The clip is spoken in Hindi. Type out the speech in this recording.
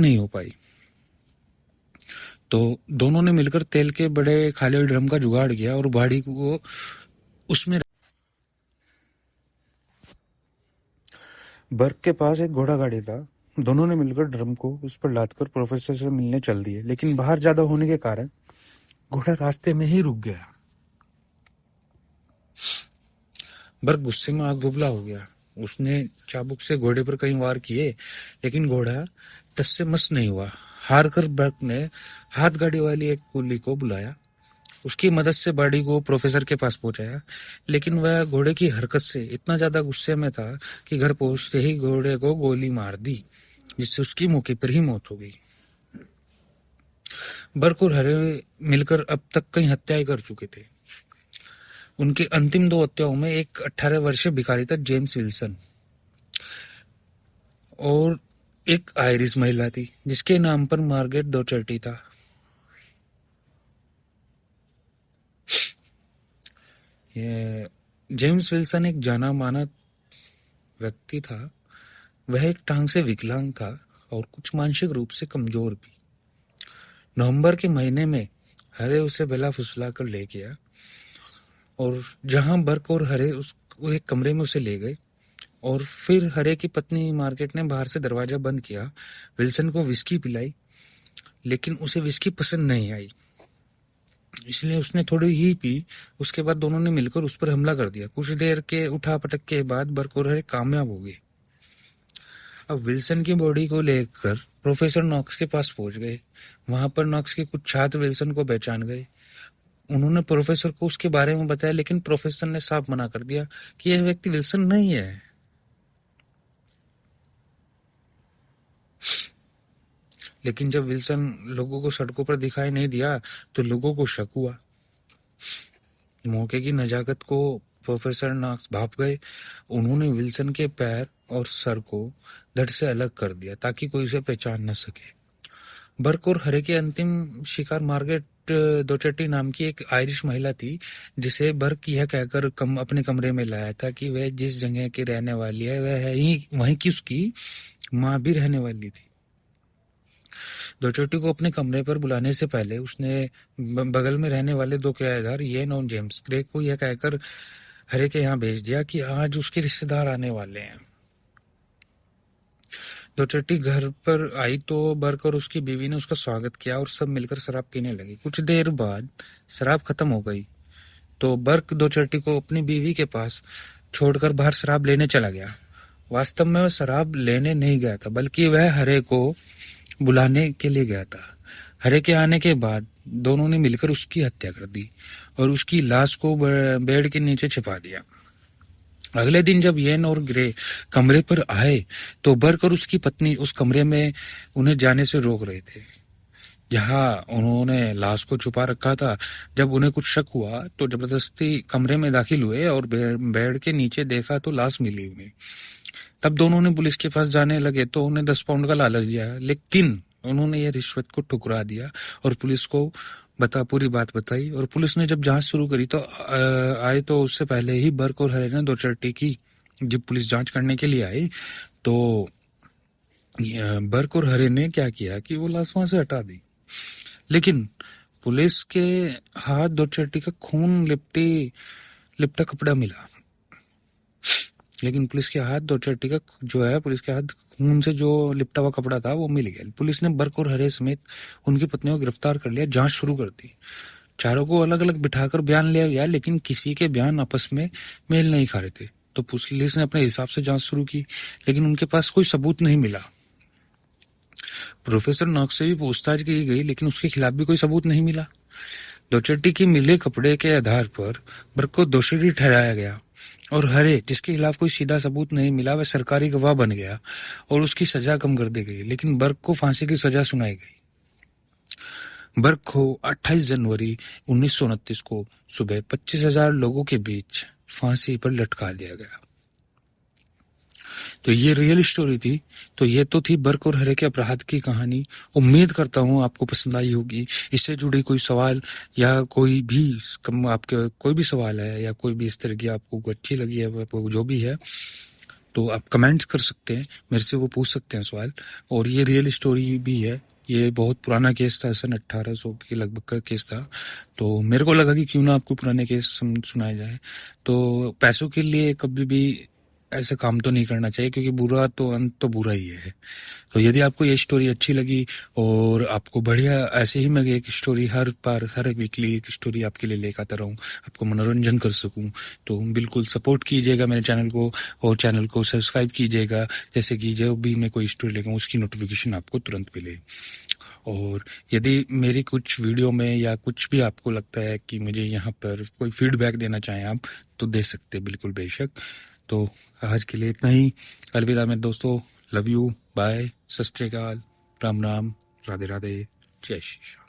नहीं हो पाई। तो दोनों ने मिलकर तेल के बड़े खाली ड्रम का जुगाड़ किया और बॉडी को उसमें। बर्क के पास एक घोड़ा गाड़ी था। दोनों ने मिलकर ड्रम को उस पर लादकर प्रोफेसर से मिलने चल दिए, लेकिन बाहर ज्यादा होने के कारण घोड़ा रास्ते में ही रुक गया। बर्क गुस्से में आग बुबला हो गया। उसने चाबुक से घोड़े पर कई वार किए, लेकिन घोड़ा टस से मस नहीं हुआ। हार कर बर्क ने हाथ गाड़ी वाली एक कुली को बुलाया, उसकी मदद से बॉडी को प्रोफेसर के पास पहुंचाया, लेकिन वह घोड़े की हरकत से इतना ज्यादा गुस्से में था कि घर पहुंचते ही घोड़े को गोली मार दी, जिससे उसकी मौके पर ही मौत हो गई। बर्क और हरे मिलकर अब तक कई हत्याएं कर चुके थे। उनकी अंतिम 2 हत्याओं में एक 18 वर्षीय भिखारी था, जेम्स विल्सन, और एक आयरिश महिला थी जिसके नाम पर मार्गरेट डॉचर्टी था। ये जेम्स विल्सन एक जाना माना व्यक्ति था। वह एक टांग से विकलांग था और कुछ मानसिक रूप से कमजोर भी। नवंबर के महीने में हरे उसे बेला फुसला कर ले गया और जहां बर्क और हरे वो एक कमरे में उसे ले गए और फिर हरे की पत्नी मार्केट ने बाहर से दरवाजा बंद किया। विल्सन को विस्की पिलाई, लेकिन उसे विस्की पसंद नहीं आई, इसलिए उसने थोड़ी ही पी। उसके बाद दोनों ने मिलकर उस पर हमला कर दिया। कुछ देर के उठा पटक के बाद बर्क और हरे कामयाब हो गए। अब विल्सन की बॉडी को लेकर प्रोफेसर नॉक्स के पास पहुंच गए। वहां पर नॉक्स के कुछ छात्र विल्सन को पहचान गए। उन्होंने प्रोफेसर को उसके बारे में बताया, लेकिन प्रोफेसर ने साफ मना कर दिया कि यह व्यक्ति विल्सन नहीं है। लेकिन जब विल्सन लोगों को सड़कों पर दिखाई नहीं दिया तो लोगों को शक हुआ। मौके की नजाकत को प्रोफेसर नॉक्स भाप गए। उन्होंने विल्सन के पैर और सर को धड़ से अलग कर दिया ताकि कोई उसे पहचान न सके। बर्क और हरे के अंतिम शिकार मार्गरेट डॉचर्टी नाम की एक आयरिश महिला थी, जिसे बर्क यह कहकर अपने कमरे में लाया था कि वह जिस जगह की रहने वाली है वह है ही वहीं की उसकी माँ भी रहने वाली थी। डॉचर्टी को अपने कमरे पर बुलाने से पहले उसने बगल में रहने वाले 2 किराएदार येन और जेम्स ग्रे को यह कहकर हरे के यहाँ भेज दिया कि आज उसके रिश्तेदार आने वाले हैं। डॉचर्टी घर पर आई तो बर्क और उसकी बीवी ने उसका स्वागत किया और सब मिलकर शराब पीने लगे। कुछ देर बाद शराब खत्म हो गई तो बर्क डॉचर्टी को अपनी बीवी के पास छोड़कर बाहर शराब लेने चला गया। वास्तव में वह शराब लेने नहीं गया था, बल्कि वह हरे को बुलाने के लिए गया था। हरे के आने के बाद दोनों ने मिलकर उसकी हत्या कर दी और उसकी लाश को बेड के नीचे छिपा दिया। अगले दिन जब येन और ग्रे कमरे पर आए तो बर्क और उसकी पत्नी उस कमरे में उन्हें जाने से रोक रहे थे जहां उन्होंने लाश को छुपा रखा था। जब उन्हें कुछ शक हुआ तो जबरदस्ती कमरे में दाखिल हुए और बेड के नीचे देखा तो लाश मिली हुई। तब दोनों ने पुलिस के पास जाने लगे तो उन्हें 10 पाउंड का लालच दिया, लेकिन उन्होंने यह रिश्वत को ठुकरा दिया और पुलिस को पूरी बात बताई। और पुलिस ने जब जांच शुरू करी तो आए तो उससे पहले ही बर्क और हरे ने डॉचर्टी की जब पुलिस जांच करने के लिए आई तो बर्क और हरे ने क्या किया कि वो लाश वहां से हटा दी, लेकिन पुलिस के हाथ डॉचर्टी का खून लिपटा कपड़ा मिला। लेकिन पुलिस के हाथ डॉचर्टी का जो है पुलिस के हाथ खून से जो लिपटा हुआ कपड़ा था वो मिल गया। पुलिस ने बर्क और हरे समेत उनकी पत्नियों को गिरफ्तार कर लिया। जांच शुरू कर दी। चारों को अलग अलग बिठाकर बयान लिया गया, लेकिन किसी के बयान आपस में मेल नहीं खा रहे थे। तो पुलिस ने अपने हिसाब से जांच शुरू की, लेकिन उनके पास कोई सबूत नहीं मिला। प्रोफेसर नॉक्स से भी पूछताछ की गई, लेकिन उसके खिलाफ भी कोई सबूत नहीं मिला। डॉचर्टी के मिले कपड़े के आधार पर बर्क को दोषी ठहराया गया और हरे, जिसके खिलाफ कोई सीधा सबूत नहीं मिला, वह सरकारी गवाह बन गया और उसकी सजा कम कर दी गई, लेकिन बर्क को फांसी की सजा सुनाई गई। बर्क को 28 जनवरी 1929 को सुबह 25,000 लोगों के बीच फांसी पर लटका दिया गया। तो ये रियल स्टोरी थी। तो ये तो थी बर्क और हरे के अपराध की कहानी। उम्मीद करता हूँ आपको पसंद आई होगी। इससे जुड़ी कोई सवाल या कोई भी आपके कोई भी सवाल है या कोई भी इस तरह की आपको अच्छी लगी है, वो जो भी है तो आप कमेंट्स कर सकते हैं, मेरे से वो पूछ सकते हैं सवाल। और ये रियल स्टोरी भी है, ये बहुत पुराना केस था, सन 1800 के लगभग का केस था। तो मेरे को लगा कि क्यों ना आपको पुराने केस सुनाया जाए। तो पैसों के लिए कभी भी ऐसा काम तो नहीं करना चाहिए, क्योंकि बुरा तो अंत तो बुरा ही है। तो यदि आपको ये स्टोरी अच्छी लगी और आपको बढ़िया ऐसे ही मैं एक स्टोरी हर बार हर वीकली एक स्टोरी आपके लिए लेकर आता रहूँ, आपको मनोरंजन कर सकूँ, तो बिल्कुल सपोर्ट कीजिएगा मेरे चैनल को और चैनल को सब्सक्राइब कीजिएगा, जैसे कि जो भी मैं कोई स्टोरी लेगा उसकी नोटिफिकेशन आपको तुरंत मिले। और यदि मेरी कुछ वीडियो में या कुछ भी आपको लगता है कि मुझे यहाँ पर कोई फीडबैक देना चाहें आप, तो दे सकते हैं बिल्कुल बेशक। तो आज के लिए इतना ही, अलविदा मेरे दोस्तों, लव यू, बाय, सत श्री अकाल, राम राम, राधे राधे, जय श्री राम।